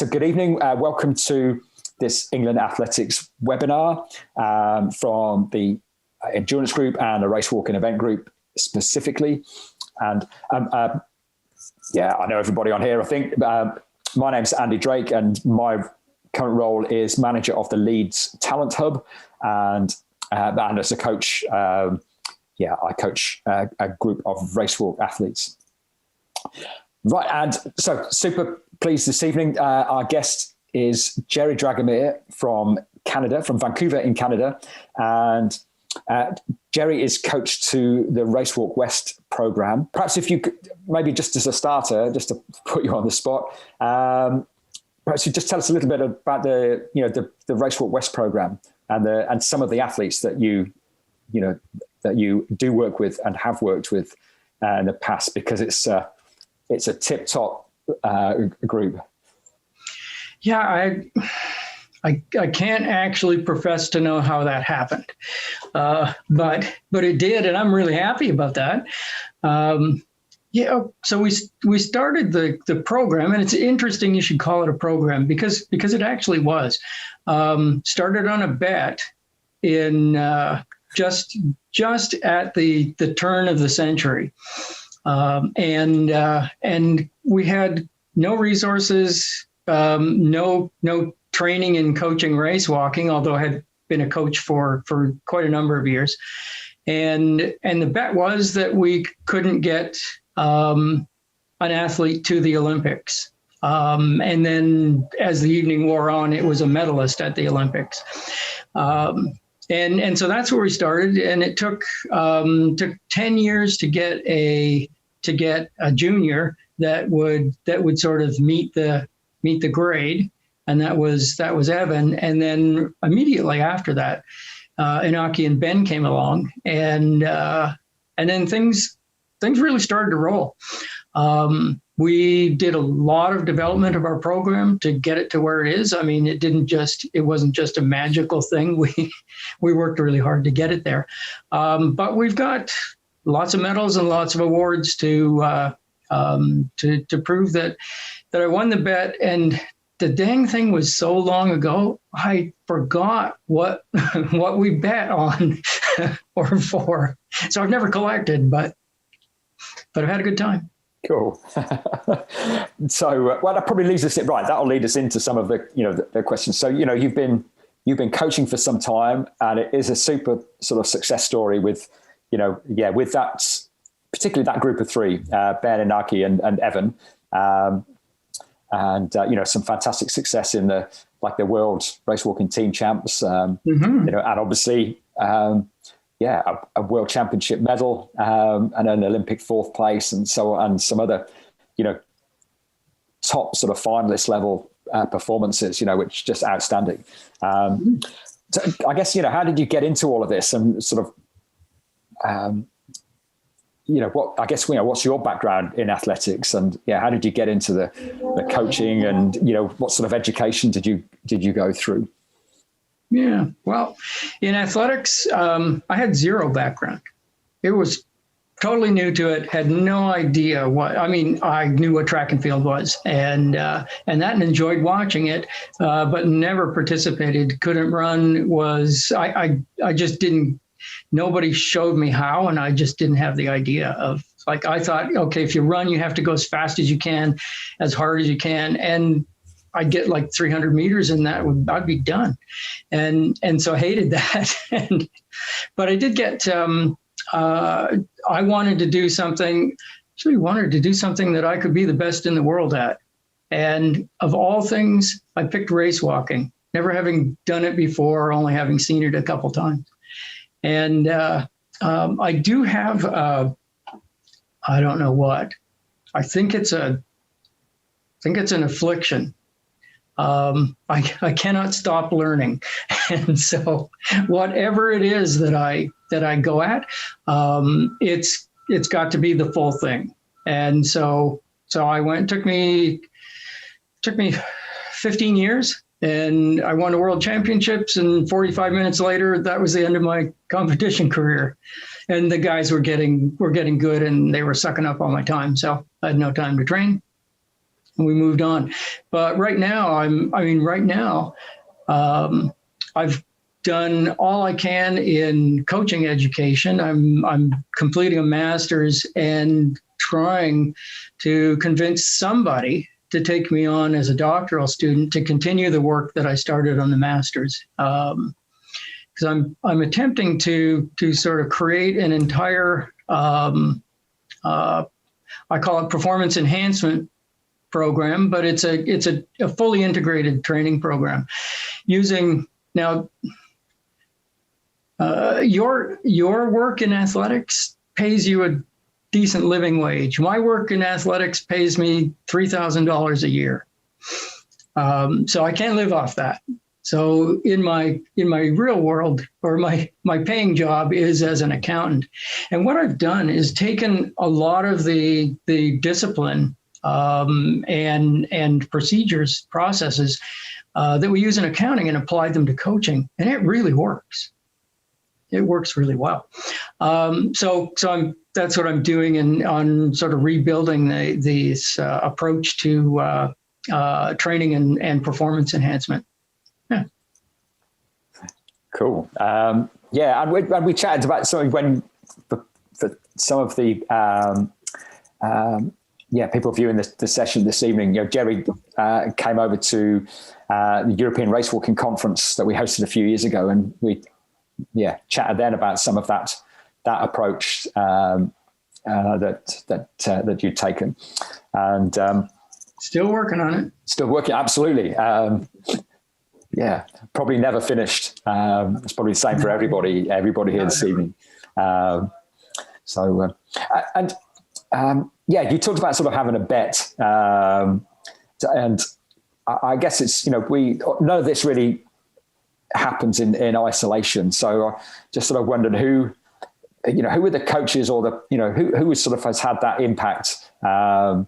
So good evening. Welcome to this England Athletics webinar from the endurance group and the race walking event group specifically. And I know everybody on here, I think. My name's Andy Drake, and my current role is manager of the Leeds Talent Hub. And as a coach, I coach a group of race walk athletes. Right, and so super pleased this evening. Our guest is Gerry Dragomir from Canada, from Vancouver in Canada. And Gerry is coach to the Race Walk West program. Perhaps if you could, maybe just as a starter, just to put you on the spot, perhaps you just tell us a little bit about the Race Walk West program and some of the athletes that you do work with and have worked with in the past, because it's a tip-top group. Yeah, I can't actually profess to know how that happened, but it did, and I'm really happy about that. So we started the program, and it's interesting you should call it a program because it actually was. Started on a bet in just at the turn of the century. And we had no resources, no training and coaching race walking, although I had been a coach for quite a number of years. And the bet was that we couldn't get an athlete to the Olympics. And then as the evening wore on, it was a medalist at the Olympics. And so that's where we started, and it took 10 years to get a junior that would sort of meet the grade, and that was Evan. And then immediately after that, Inaki and Ben came along, and then things really started to roll. We did a lot of development of our program to get it to where it is. I mean, it wasn't just a magical thing. We worked really hard to get it there. But we've got lots of medals and lots of awards to prove that I won the bet. And the dang thing was so long ago, I forgot what we bet on or for. So I've never collected, but I've had a good time. Cool. So, that probably leads us right. That'll lead us into some of the questions. So, you've been coaching for some time, and it is a super sort of success story with that, particularly that group of three, Ben, Inaki, and Evan, and some fantastic success in the world race walking team champs, and obviously. A world championship medal, and an Olympic fourth place, and so on, and some other, top sort of finalist level performances, which just outstanding. So I guess, how did you get into all of this, and sort of, what's your background in athletics, and how did you get into the coaching, and what sort of education did you go through? Yeah, well, in athletics, I had zero background. It was totally new to it, had no idea I knew what track and field was, and enjoyed watching it, but never participated, couldn't run, I just didn't, nobody showed me how, and I just didn't have the idea of, I thought, okay, if you run, you have to go as fast as you can, as hard as you can, and I'd get 300 meters, and I'd be done. And so I hated that. But I did get, I wanted to do something that I could be the best in the world at. And of all things, I picked race walking, never having done it before, only having seen it a couple times. And I do have, I don't know what, I think it's an affliction. I cannot stop learning. And so whatever it is that I go at, it's got to be the full thing. And so I went, took me 15 years, and I won the world championships, and 45 minutes later, that was the end of my competition career. And the guys were getting good, and they were sucking up all my time. So I had no time to train. and we moved on. But right now, I've done all I can in coaching education. I'm completing a master's and trying to convince somebody to take me on as a doctoral student to continue the work that I started on the master's. Because I'm attempting to sort of create an entire I call it performance enhancement program, but it's a fully integrated training program using now. Your work in athletics pays you a decent living wage. My work in athletics pays me $3,000 a year, so I can't live off that. So in my real world, or my paying job is as an accountant. And what I've done is taken a lot of the discipline and processes that we use in accounting and applied them to coaching, and it really works. It works really well. So that's what I'm doing on sort of rebuilding this approach to training and performance enhancement. Yeah. Cool. Yeah, and we chatted about something for some of the people viewing the session this evening. Gerry came over to the European Race Walking Conference that we hosted a few years ago, and we chatted then about some of that approach that you'd taken, and still working on it. Still working, absolutely. Probably never finished. It's probably the same for everybody here this evening. You talked about sort of having a bet, and I guess it's none of this really happens in isolation. So I just sort of wondered who are the coaches, or who sort of has had that impact, and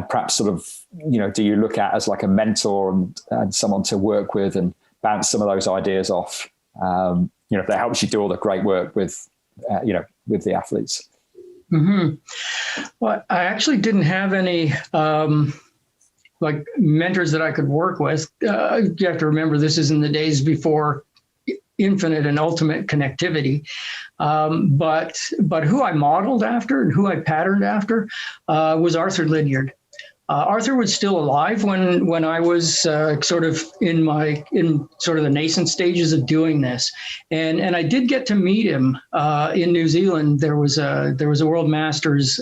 perhaps sort of, do you look at as like a mentor and someone to work with and bounce some of those ideas off, that helps you do all the great work with the athletes? Mm-hmm. Well, I actually didn't have any like mentors that I could work with. You have to remember, this is in the days before infinite and ultimate connectivity. But who I modeled after and who I patterned after was Arthur Lydiard. Arthur was still alive when I was sort of in sort of the nascent stages of doing this, and I did get to meet him in New Zealand. There was a World Masters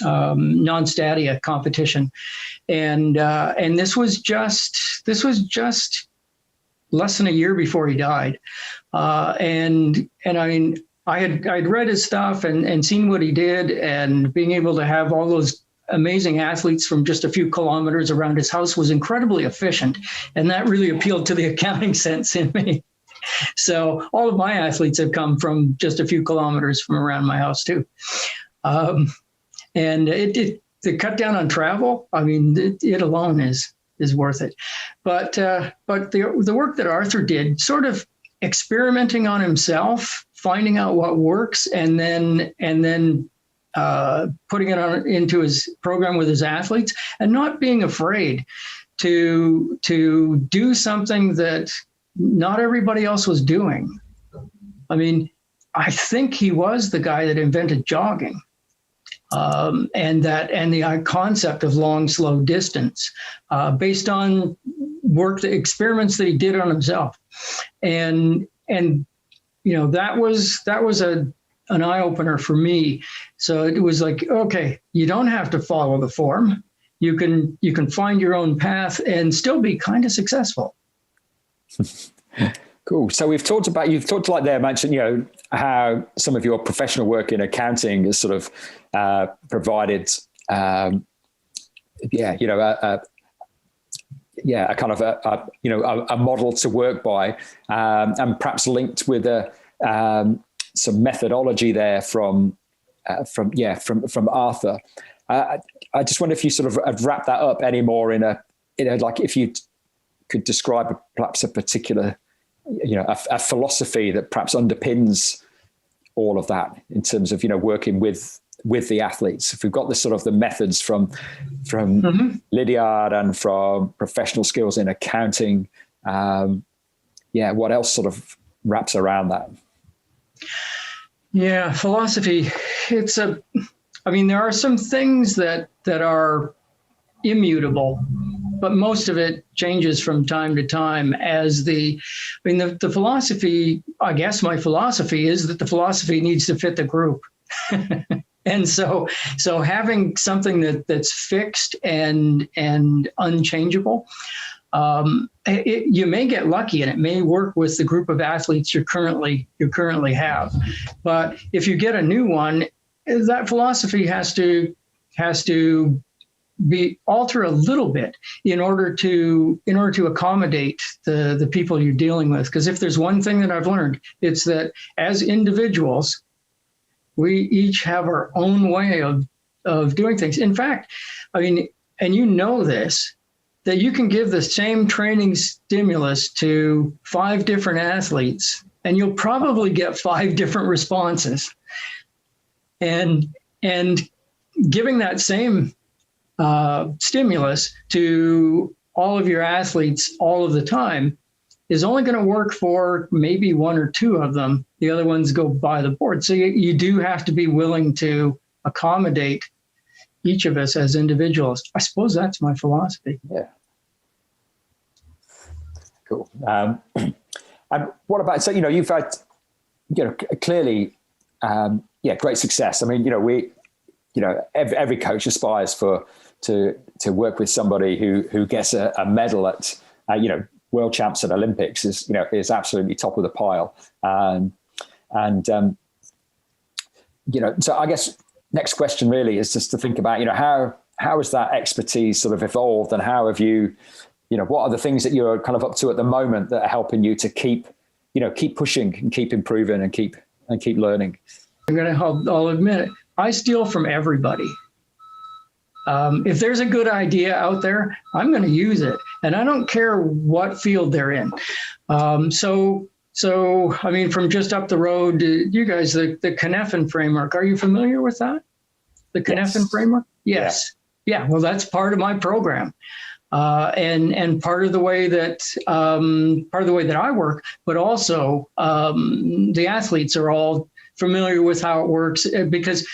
non-stadia competition, and this was just less than a year before he died, and I mean, I'd read his stuff and seen what he did, and being able to have all those amazing athletes from just a few kilometers around his house was incredibly efficient. And that really appealed to the accounting sense in me. So all of my athletes have come from just a few kilometers from around my house too. And it cut down on travel. I mean, it alone is worth it. But the work that Arthur did, sort of experimenting on himself, finding out what works, and then putting it into his program with his athletes, and not being afraid to do something that not everybody else was doing. I mean, I think he was the guy that invented jogging, and the concept of long, slow distance, based on experiments that he did on himself, and that was an eye-opener for me. So it was like, okay, you don't have to follow the form. You can find your own path and still be kind of successful. Cool. So you've talked like there, mentioned, how some of your professional work in accounting has sort of provided, a kind of a model to work by, and perhaps linked with some methodology there from Arthur. I just wonder if you sort of wrap that up any more in like if you could describe perhaps a particular, a philosophy that perhaps underpins all of that in terms of, working with with the athletes? If we've got this sort of the methods from Lydiard and from professional skills in accounting, what else sort of wraps around that? Yeah, philosophy. There are some things that are immutable, but most of it changes from time to time as the philosophy, I guess my philosophy is that the philosophy needs to fit the group. And so having something that's fixed and unchangeable, you may get lucky and it may work with the group of athletes you currently have. But if you get a new one, that philosophy has to be alter a little bit in order to accommodate the people you're dealing with. Because if there's one thing that I've learned, it's that as individuals, we each have our own way of doing things. In fact, and you know this, that you can give the same training stimulus to 5 different athletes, and you'll probably get 5 different responses. And giving that same stimulus to all of your athletes all of the time is only going to work for maybe 1 or 2 of them. The other ones go by the board. So you do have to be willing to accommodate each of us as individuals. I suppose that's my philosophy. Yeah. Cool. And what about, so, you've had, clearly, great success. Every coach aspires to work with somebody who gets a medal at, world champs at Olympics is absolutely top of the pile. So I guess next question really is just to think about, how has that expertise sort of evolved, and how have you, what are the things that you're kind of up to at the moment that are helping you to keep pushing and keep improving and keep learning? I'll admit it. I steal from everybody. If there's a good idea out there, I'm going to use it, and I don't care what field they're in. From just up the road, you guys, the Cynefin framework. Are you familiar with that? The Cynefin framework? Yes. Yeah. Well, that's part of my program, and part of the way that I work, but also the athletes are all familiar with how it works, because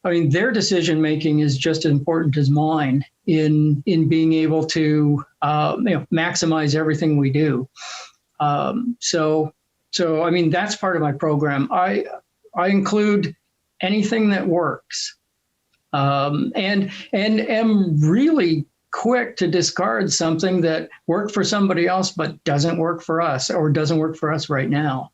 their decision making is just as important as mine in being able to maximize everything we do. So that's part of my program. I include anything that works, and am really quick to discard something that worked for somebody else but doesn't work for us, or doesn't work for us right now.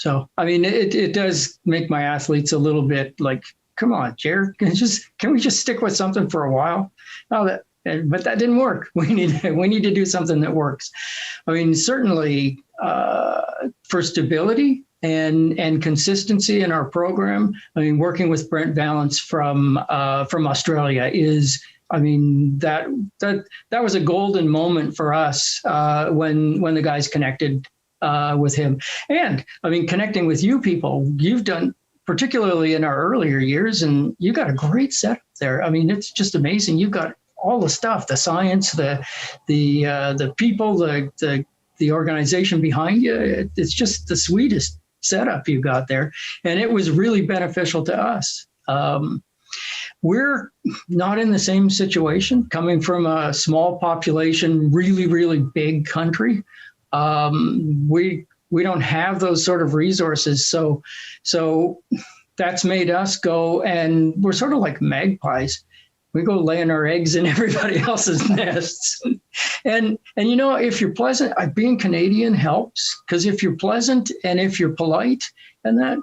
It does make my athletes a little bit like, come on, Gerry, can we just stick with something for a while? But that didn't work. We need to do something that works. Certainly for stability and consistency in our program. Working with Brent Valance from Australia is, that was a golden moment for us when the guys connected with him. And connecting with you people, you've done, particularly in our earlier years, and you got a great setup there. It's just amazing. You've got all the stuff, the science, the people, the organization behind you. It's just the sweetest setup you got there. And it was really beneficial to us. We're not in the same situation, coming from a small population, really, really big country. We don't have those sort of resources. So that's made us go, and we're sort of like magpies. We go laying our eggs in everybody else's nests. And if you're pleasant, being Canadian helps, because if you're pleasant and if you're polite, and that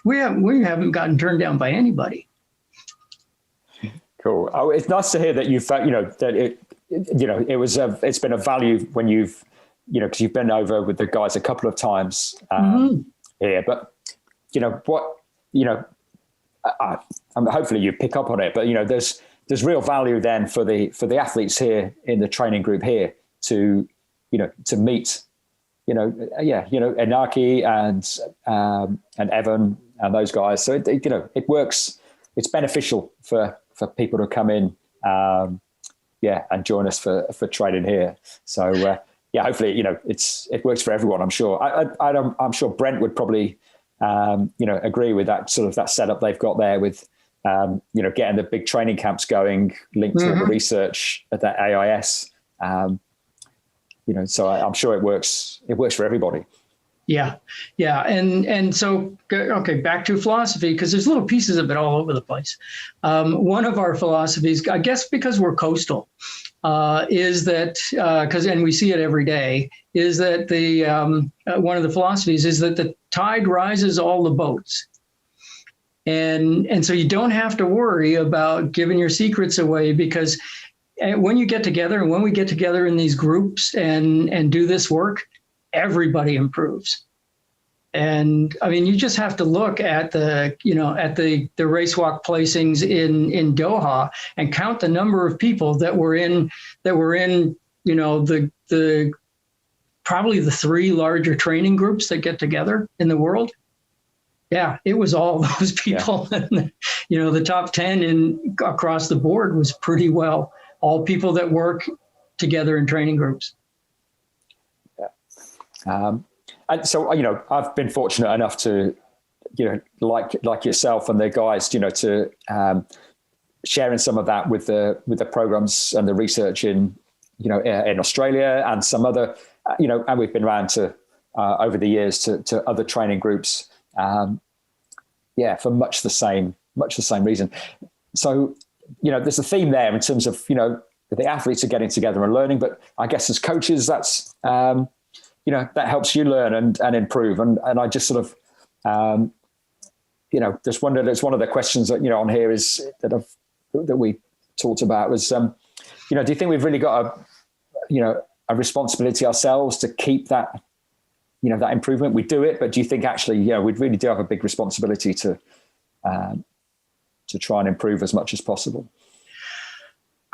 we haven't gotten turned down by anybody. Cool. Oh, it's nice to hear that you've, that it's been a value when you've, because you've been over with the guys a couple of times here, but hopefully you pick up on it, but there's real value then for the athletes here in the training group here to meet, Inaki and Evan those guys. So it works. It's beneficial for people to come in, and join us for training here. So hopefully it works for everyone. I'm sure. I'm sure Brent would probably agree with that sort of that setup they've got there with getting the big training camps going, linked to all the research at that AIS. So I'm sure it works for everybody. Yeah. And so, okay, back to philosophy, because there's little pieces of it all over the place. One of our philosophies, I guess because we're coastal, is that, and we see it every day, is that one of the philosophies is that the tide rises all the boats. And so you don't have to worry about giving your secrets away, because when you get together, and when we get together in these groups and do this work, everybody improves. And I mean, you just have to look at the race walk placings in Doha and count the number of people that were in the probably the 3 larger training groups that get together in the world. Yeah, it was all those people. Yeah. The top 10 across the board was pretty well all people that work together in training groups. And so, I've been fortunate enough to, like yourself and the guys, to sharing some of that with the programs and the research in Australia and some other, and we've been around to over the years to other training groups, for much the same reason. So, there's a theme there in terms of, the athletes are getting together and learning, but I guess as coaches, that's, that helps you learn and improve. And I just sort of, just wondered, it's one of the questions that, on here is that we talked about was, do you think we've really got a responsibility ourselves to keep that, that improvement? We do it, but do you think actually, we really do have a big responsibility to try and improve as much as possible?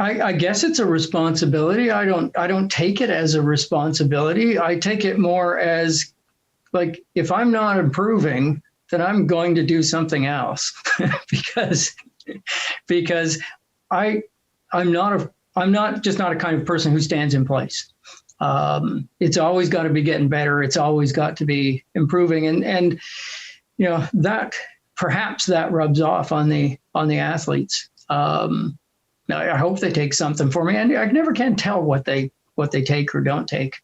I guess it's a responsibility. I don't take it as a responsibility. I take it more as like, if I'm not improving, then I'm going to do something else because I'm not just not a kind of person who stands in place. It's always got to be getting better. It's always got to be improving. And that perhaps that rubs off on the athletes. I hope they take something from me, and I never can tell what they take or don't take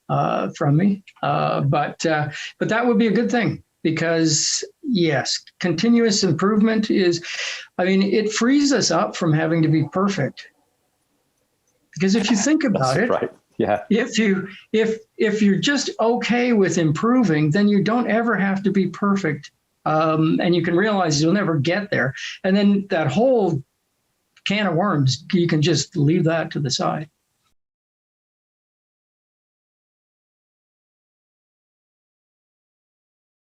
from me. But that would be a good thing, because yes, continuous improvement it frees us up from having to be perfect. Because if you think about it, right. Yeah. If you're just okay with improving, then you don't ever have to be perfect, and you can realize you'll never get there, and then that whole can of worms, you can just leave that to the side.